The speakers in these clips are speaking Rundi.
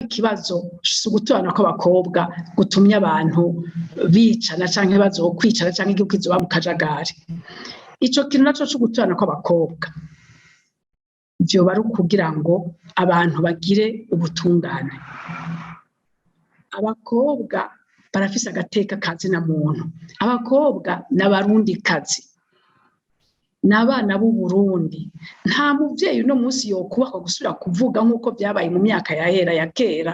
ikibazo guturana kw'abakobwa gutumye abantu bicana canke bazokwicana canke igihugu kizoba mu kajagari. Ico kintu naco co guturana kw'abakobwa vyoba ari ukugira ngo abantu bagire ubutungane. Abakobwa barafise agateka kazina muntu. Abakobwa n'abarundikazi, n'abana b'u Burundi. Nta muvyeyi uno munsi yokubakwa gusubira kuvuga nk'uko vyabaye mu myaka ya kera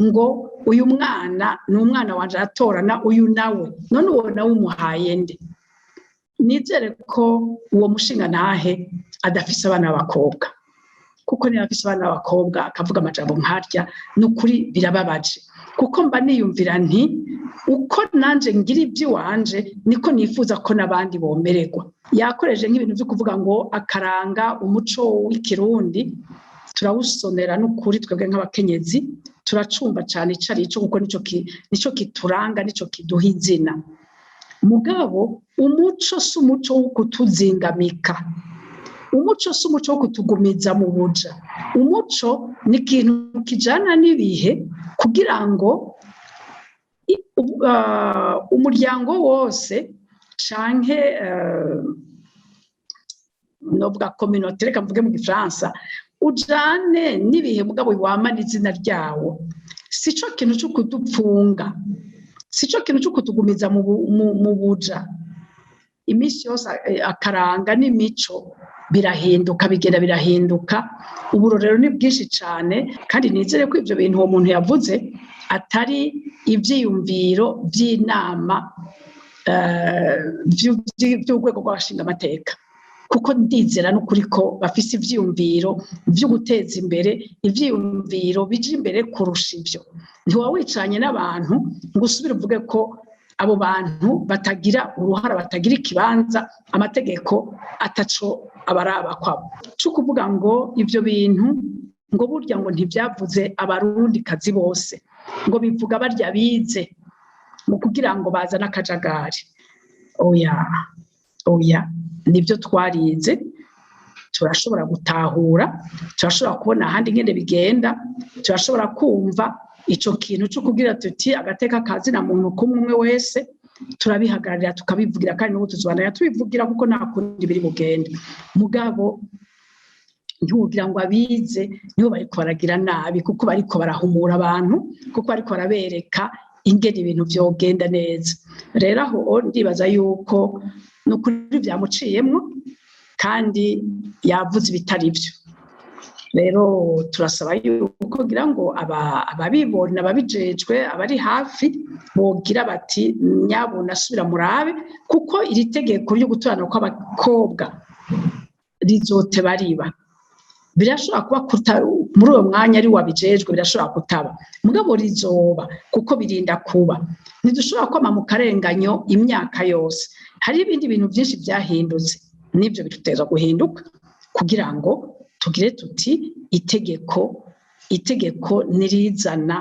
ngo uyu mwana ni umwana wanje aratorana uyu nawe, none uwo nawe umuhaye nde? Nizere ko uwo mushinga ntahe adafise abana b'abakobwa, kuko niba afise abana b'abakobwa akavuga amajambo nkarya n'ukuri birababaje, kuko mba niyumvira nti uko nanje ngira ivy'iwanje niko nifuza ko n'abandi bomererwa. Yakoreje nk'ibintu vyo kuvuga ngo akaranga umuco w'ikirundi turawusonera n'ukuri twebwe nk'abakenyezi turacumva cane icarico, kuko nico kituranga, nico kiduha izina. Mugabo umuco si umuco wo kutuzingamika, umuco si umuco wo kutugumiza mu buja. Umuco ni ikintu kijana n'ibihe kugira ngo umuryango wose canke novuga communauté, reka mvuge mu gifaransa, ujane n'ibihe mugabo wamana izina ryawo. Sico kintu cyo kudupfunga, sico kintu cyo kutugumiza mu buja. Imisi yose akaranga n'imico birahinduka, bigenda birahinduka. Uburorero ni bwinshi cane, kandi nizere ko ivyo bintu uwo muntu yavuze atari ivyiyumviro vy'inama vy'urwego rw'abashinga amateka, kuko ndizera n'ukuri ko bafise ivyiyumviro vyo guteza imbere, ivyiyumviro bija imbere kurusha ivyo. Ntiwawicanye n'abantu ngo usubire uvuge ko abo bantu batagira uruhara, batagira ikibanza, amategeko ataco abaraba kwabo. Cyo kuvuga ngo ivyo bintu ngo burya ngo ntivyavuze abarundikazi bose, ngo bivuga barya bize mu kugira ngo bazane akajagari. Oya, nivyo twarize, turashobora gutahura, turashobora kubona ahandi ngene bigenda, turashobora kumva ico kintu cyo kugira tuti agateka kazina muntu kumwe wese turabihagararira tukabivugira, kandi n'ubu tuzobandanya tubivugira kuko nta kundi biri bugende. Mugabo ntiwogira ngo abize nibo bariko baragira nabi, kuko bariko barahumura abantu, kuko bariko barabereka ingene ibintu vyogenda neza. Rero aho ndibaza yuko n'ukuri vyamuciyemwo kandi yavuze ibitari vyo. Rero turasaba yuko kugira ngo ababibona, ababijejwe, abari hafi bogira bati nyabuna subira murabe, kuko iri tegeko ryo guturana kw'abakobwa rizoteba riba. Birashobora kuba muri uwo mwanya ari wabijejwe, birashobora kutaba, mugabo rizoba, kuko birinda kuba. Ntidushobora kwama mu karenganyo imyaka yose. Hari ibindi bintu vyinshi vyahindutse, n'ivyo bituteza guhinduka kugira ngo tugire tuti itegeko nirizana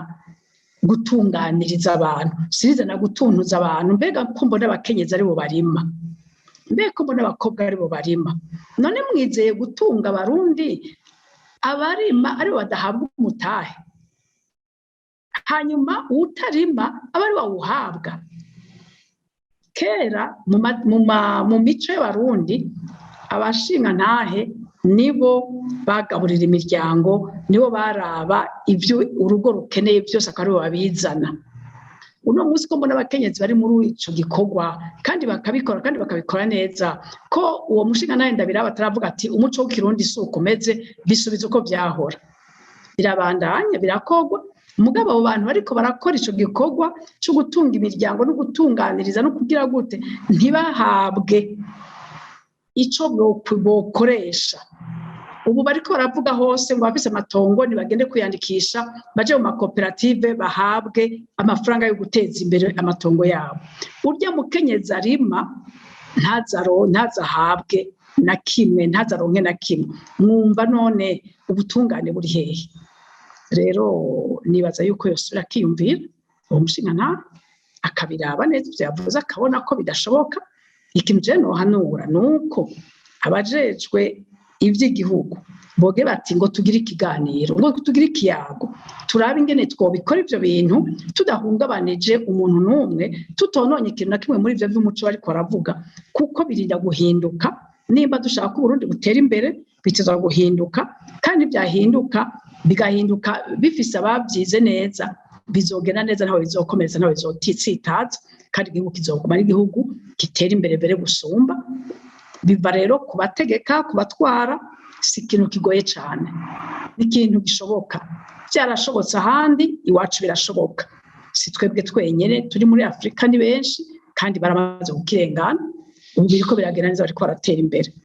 gutunganiriza abantu, sirizana gutuntuza abantu. Mbega ko mbona abakenyezi aribo barima, mbega ko mbona abakobwa aribo barima, none mwizeye gutunga abarundi abarima aribo badahabwa umutahe, hanyuma utarima aba ari wawuhabwa? Kera mu mico y'abarundi abashinga ntahe nibo bagaburira imiryango, nibo baraba ivyo urugo rukeneye byose akaribo babizana. Uno munsi ko mbona abakenyezi bari muri ico gikorwa kandi bakabikora, kandi bakabikora neza, ko uwo mushinga ntahe ndabiraba ataravuga ati umuco w'ikirundi si uko umeze, bisubiza uko vyahora. Birabandanya birakogwa, mugabo abo bantu bariko barakora ico gikorwa cyo gutunga imiryango no gutunganiriza no kugira gute, ntibahabwe ico bokoresha. Ubu bariko baravuga hose ngo bafise amatongo nibagende kwiyandikisha, baje mu makoperative bahabwe amafaranga yo guteza imbere amatongo yabo. Urya mukenyezi arima ntazahabwe na kimwe, ntazaronke na kimwe. Mwumva none ubutungane buri hehe? Rero nibaza yuko yosura akiyumvira uwo mushinga nta akabiraba neza ivyo yavuze, akabona ko bidashoboka. Ikintu je nohanura nuko abajejwe ivy'igihugu boge bati ngo tugire ikiganiro, ngo tugire ikiyago, turabe ingene twobikora ivyo bintu tudahungabanije umuntu n'umwe, tutononye ikintu na kimwe muri ivyo vy'umuco bariko baravuga, kuko birinda guhinduka. Nimba dushaka ko Uburundi butera imbere bitezwa guhinduka, kandi byahinduka bigahinduka bifise abavyize neza, bizogenda neza, ntawe bizokomeza, ntawe bizotitsitaza, kandi igihugu kizoguma ari igihugu gitera imbere mbere gusumba. Biva rero kubategeka, kubatwara, si ikintu kigoye cane, ni ikintu gishoboka. Byarashobotse ahandi, iwacu birashoboka. Si twebwe twenyene turi muri Afrika, ni benshi kandi baramaze kukirengana, ubu biriko biragenda neza, bariko baratera imbere.